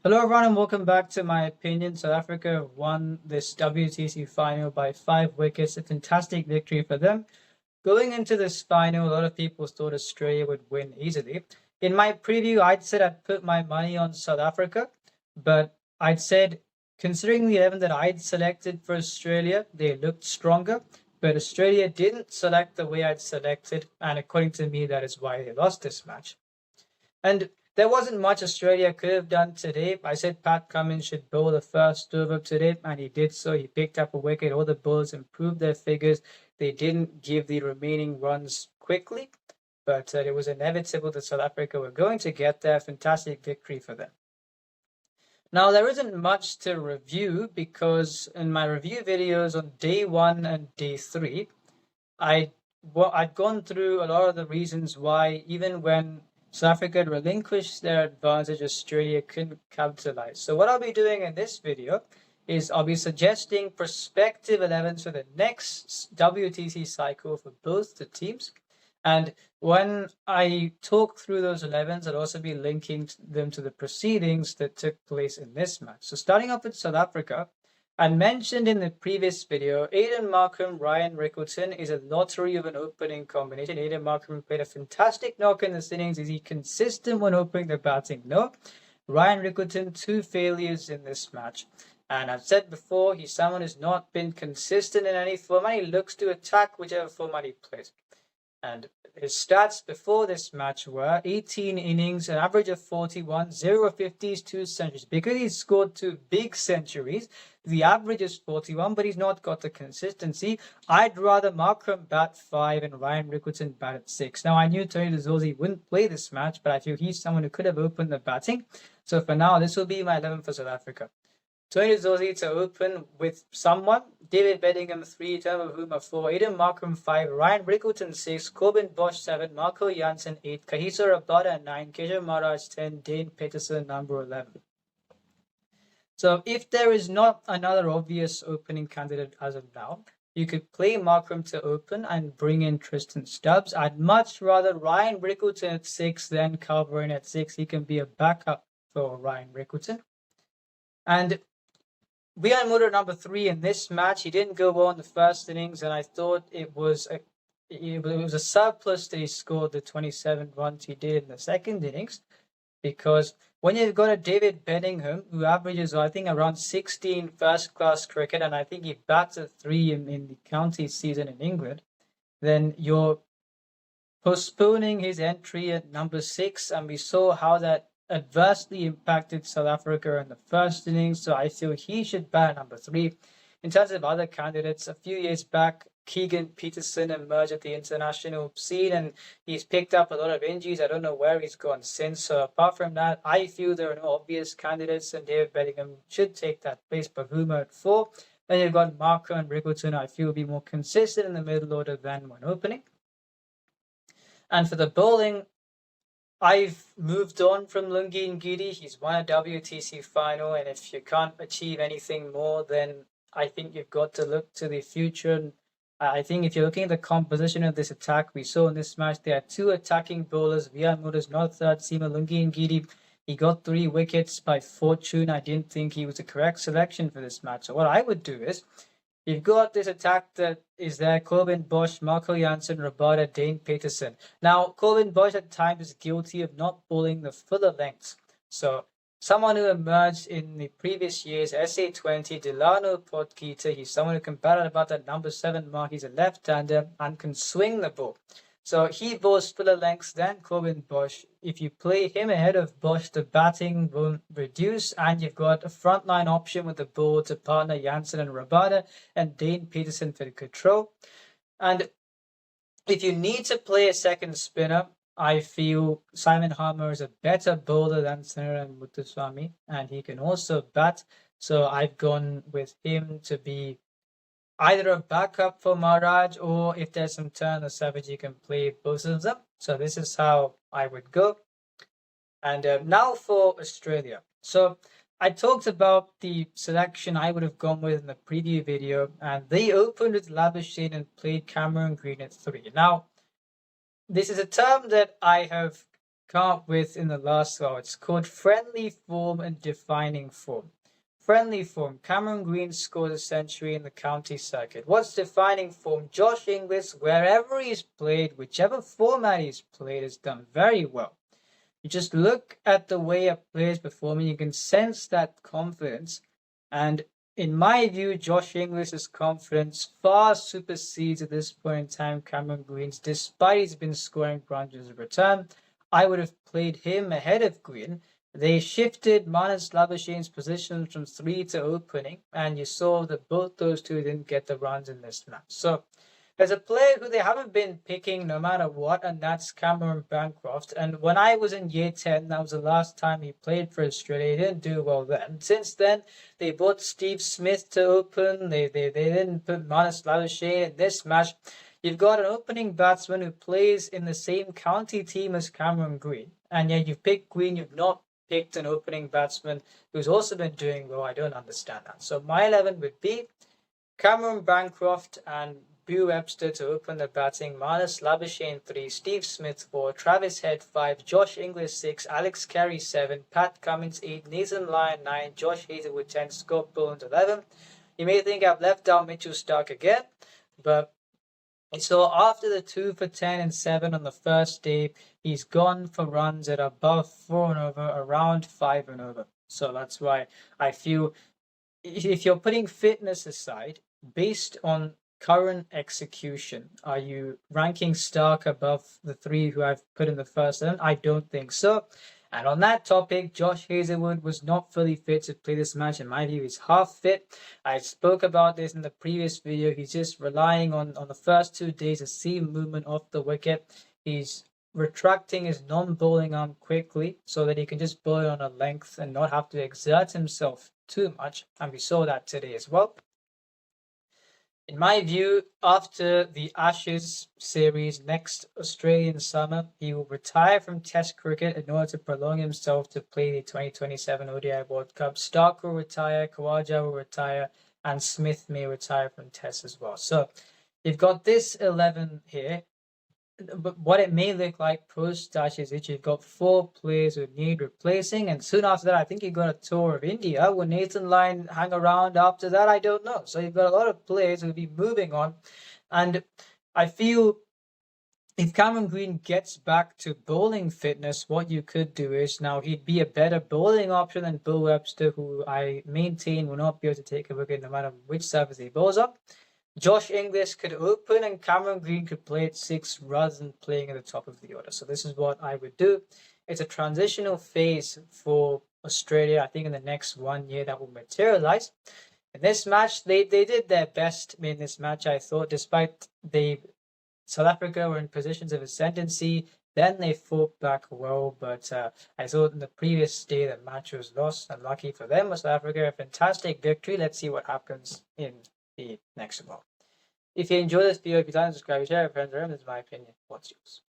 Hello everyone and welcome back to my opinion. South Africa won this WTC final by 5 wickets, a fantastic victory for them. Going into this final, a lot of people thought Australia would win easily. In my preview, I'd said I'd put my money on South Africa, but I'd said considering the 11 that I'd selected for Australia, they looked stronger, but Australia didn't select the way I'd selected, and according to me, that is why they lost this match. And there wasn't much Australia could have done today. I said Pat Cummins should bowl the first over today, and he did so. He picked up a wicket. All the bowlers improved their figures. They didn't give the remaining runs quickly, but it was inevitable that South Africa were going to get their fantastic victory for them. Now, there isn't much to review because in my review videos on day 1 and day 3, I'd gone through a lot of the reasons why, even when South Africa relinquished their advantage, Australia couldn't capitalize. So what I'll be doing in this video is I'll be suggesting prospective 11s for the next WTC cycle for both the teams. And when I talk through those 11s, I'll also be linking them to the proceedings that took place in this match. So starting off with South Africa, I mentioned in the previous video, Aiden Markram, Ryan Rickleton is a lottery of an opening combination. Aiden Markram played a fantastic knock in this innings. Is he consistent when opening the batting? No. Ryan Rickleton, 2 failures in this match. And I've said before, he's someone who's not been consistent in any format. He looks to attack whichever format he plays. And his stats before this match were 18 innings, an average of 41, 0 50s, 2 centuries. Because he's scored 2 big centuries, the average is 41, but he's not got the consistency. I'd rather Markram bat 5 and Ryan Rickleton bat at 6. Now, I knew Tony Dzozi wouldn't play this match, but I feel he's someone who could have opened the batting. So for now, this will be my 11 for South Africa. Tony Dzozi to open with someone, David Bedingham 3, Terma 4, Aiden Markram 5, Ryan Rickleton 6, Corbin Bosch 7, Marco Jansen 8, Kagiso Rabada 9, Keshav Maharaj 10, Dane Peterson number 11. So if there is not another obvious opening candidate as of now, you could play Markram to open and bring in Tristan Stubbs. I'd much rather Ryan Rickleton at 6 than Calvert at 6. He can be a backup for Ryan Rickleton. And Rian Mutter number 3 in this match. He didn't go well in the first innings, and I thought it was a surplus that he scored the 27 runs he did in the second innings, because when you've got a David Bedingham who averages, I think, around 16 first-class cricket, and I think he bats at 3 in the county season in England, then you're postponing his entry at number 6, and we saw how that adversely impacted South Africa in the first innings, so I feel he should bat number 3. In terms of other candidates, a few years back, Keegan Peterson emerged at the international scene, and he's picked up a lot of injuries. I don't know where he's gone since. So apart from that, I feel there are no obvious candidates, and David Bedingham should take that place. Bavuma at 4. Then you've got Markram and Rickleton, I feel will be more consistent in the middle order than when opening. And for the bowling, I've moved on from Lungi Ngidi. He's won a WTC final, and if you can't achieve anything more, then I think you've got to look to the future. I think if you're looking at the composition of this attack, we saw in this match there are 2 attacking bowlers. Rian Mutter's not third seamer. Lungi Ngidi, he got 3 wickets by fortune. I didn't think he was the correct selection for this match. So what I would do is, you've got this attack that is there, Corbin Bosch, Marco Jansen, Rabada, Dane Peterson. Now, Corbin Bosch at times is guilty of not bowling the fuller lengths. So, someone who emerged in the previous years, SA20, Delano Potgieter, he's someone who can bat at about that number 7 mark. He's a left-hander and can swing the ball. So he bowls fuller lengths than Corbin Bosch. If you play him ahead of Bosch, the batting will reduce, and you've got a frontline option with the ball to partner Jansen and Rabada and Dane Peterson for the control. And if you need to play a second spinner, I feel Simon Harmer is a better bowler than Sanaran Muthuswamy, and he can also bat. So I've gone with him to be either a backup for Maharaj, or if there's some turn or Savage, you can play both of them. So this is how I would go. And now for Australia. So I talked about the selection I would have gone with in the preview video, and they opened with Labuschagne and played Cameron Green at 3. Now, this is a term that I have come up with in the last round. It's called friendly form and defining form. Friendly form. Cameron Green scores a century in the county circuit. What's defining form? Josh Inglis, wherever he's played, whichever format he's played, has done very well. You just look at the way a player is performing, you can sense that confidence. And in my view, Josh Inglis's confidence far supersedes at this point in time Cameron Green's, despite he's been scoring runs of return. I would have played him ahead of Green. They shifted Manas Labuschagn's position from 3 to opening, and you saw that both those two didn't get the runs in this match. So there's a player who they haven't been picking no matter what, and that's Cameron Bancroft. And when I was in year 10, that was the last time he played for Australia. He didn't do well then. Since then, they brought Steve Smith to open. They didn't put Manas Labuschagne in this match. You've got an opening batsman who plays in the same county team as Cameron Green. And yet you've picked Green, you've not picked an opening batsman who's also been doing well. I don't understand that. So my 11 would be Cameron Bancroft and Beau Webster to open the batting, Manas Labuschagne 3, Steve Smith 4, Travis Head 5, Josh Inglis 6, Alex Carey 7, Pat Cummins 8, Nathan Lyon 9, Josh Hazelwood 10, Scott Boland 11. You may think I've left out Mitchell Stark again, but so after the 2 for 10 and 7 on the first day, he's gone for runs at above 4 and over, around 5 and over. So that's why I feel if you're putting fitness aside, based on current execution, are you ranking Stark above the 3 who I've put in the first 11? I don't think so. And on that topic, Josh Hazelwood was not fully fit to play this match. In my view, he's half fit. I spoke about this in the previous video. He's just relying on the first 2 days of seam movement off the wicket. He's retracting his non-bowling arm quickly so that he can just bowl it on a length and not have to exert himself too much. And we saw that today as well. In my view, after the Ashes series next Australian summer, he will retire from Test cricket in order to prolong himself to play the 2027 ODI World Cup. Stark will retire, Khawaja will retire, and Smith may retire from Test as well. So you've got this 11 here. But what it may look like post-Ashes is you've got 4 players who need replacing, and soon after that, I think you've got a tour of India. Will Nathan Lyon hang around after that? I don't know. So you've got a lot of players who'll be moving on, and I feel if Cameron Green gets back to bowling fitness, what you could do is now he'd be a better bowling option than Beau Webster, who I maintain will not be able to take a wicket no matter which surface he bowls up. Josh Inglis could open and Cameron Green could play at 6 rather than playing at the top of the order. So this is what I would do. It's a transitional phase for Australia. I think in the next 1 year that will materialize. In this match, they did their best in this match, I thought, despite South Africa were in positions of ascendancy. Then they fought back well, but I thought in the previous day the match was lost. Unlucky for them, South Africa, a fantastic victory. Let's see what happens in the next one. If you enjoyed this video, if you like, subscribe, share with friends, this is my opinion. What's yours?